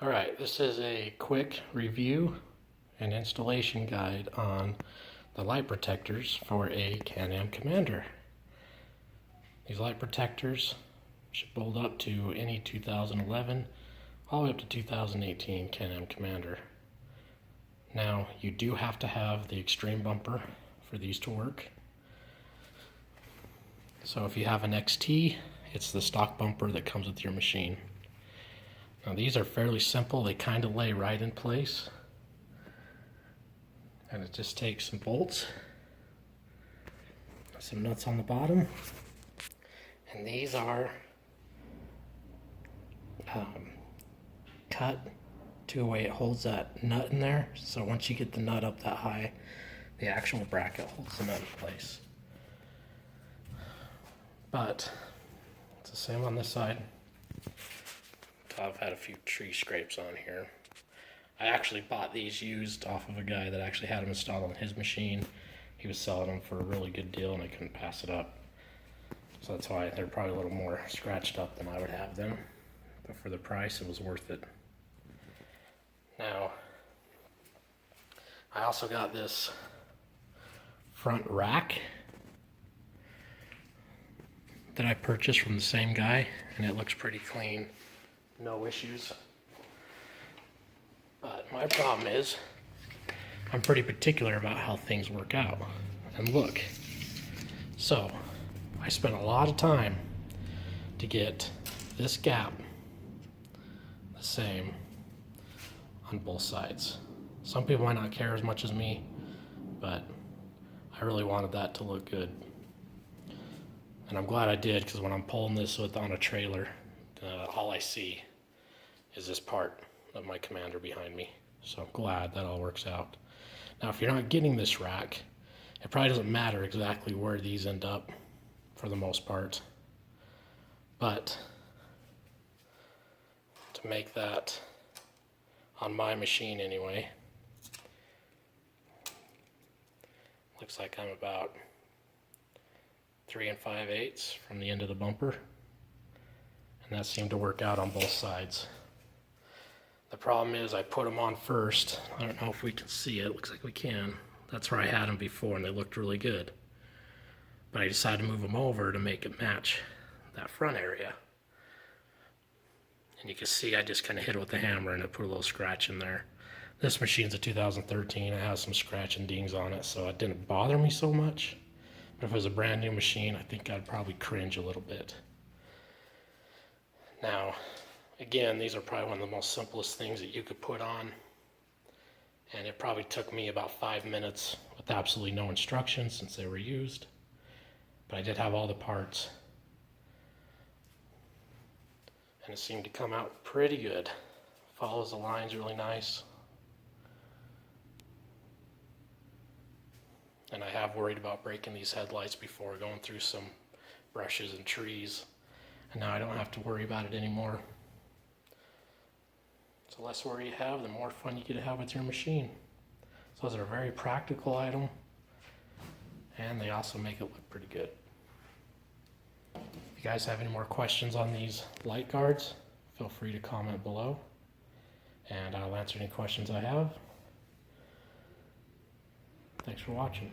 Alright, this is a quick review and installation guide on the light protectors for a Am Commander. These light protectors should bolt up to any 2011 all the way up to 2018 Am Commander. Now, you do have to have the extreme bumper for these to work. So if you have an XT, it's the stock bumper that comes with your machine. Now these are fairly simple, they kind of lay right in place. And it just takes some bolts, some nuts on the bottom, and these are cut to a way it holds that nut in there. So once you get the nut up that high, the actual bracket holds the nut in place. But it's the same on this side. I've had a few tree scrapes on here. I actually bought these used off of a guy that actually had them installed on his machine. He was selling them for a really good deal and I couldn't pass it up. So that's why they're probably a little more scratched up than I would have them. But for the price, it was worth it. Now, I also got this front rack that I purchased from the same guy, and it looks pretty clean. No issues. But my problem is, I'm pretty particular about how things work out and look. So, I spent a lot of time to get this gap the same on both sides. Some people might not care as much as me, but I really wanted that to look good. And I'm glad I did, because when I'm pulling this on a trailer, all I see is this part of my Commander behind me. So I'm glad that all works out. Now, if you're not getting this rack, it probably doesn't matter exactly where these end up for the most part. But to make that on my machine anyway, looks like I'm about 3 5/8 from the end of the bumper, and that seemed to work out on both sides. The problem is I put them on first. I don't know if we can see it. Looks like we can. That's where I had them before and they looked really good, but I decided to move them over to make it match that front area, and you can see I just kind of hit it with the hammer and it put a little scratch in there. This machine's a 2013. It has some scratch and dings on it, so it didn't bother me so much. But if it was a brand new machine, I think I'd probably cringe a little bit. Now, again, these are probably one of the most simplest things that you could put on. And it probably took me about 5 minutes with absolutely no instructions since they were used. But I did have all the parts. And it seemed to come out pretty good. Follows the lines really nice. And I have worried about breaking these headlights before, going through some brushes and trees. And now I don't have to worry about it anymore. So the less worry you have, the more fun you get to have with your machine. So those are a very practical item. And they also make it look pretty good. If you guys have any more questions on these light guards, feel free to comment below. And I'll answer any questions I have. Thanks for watching.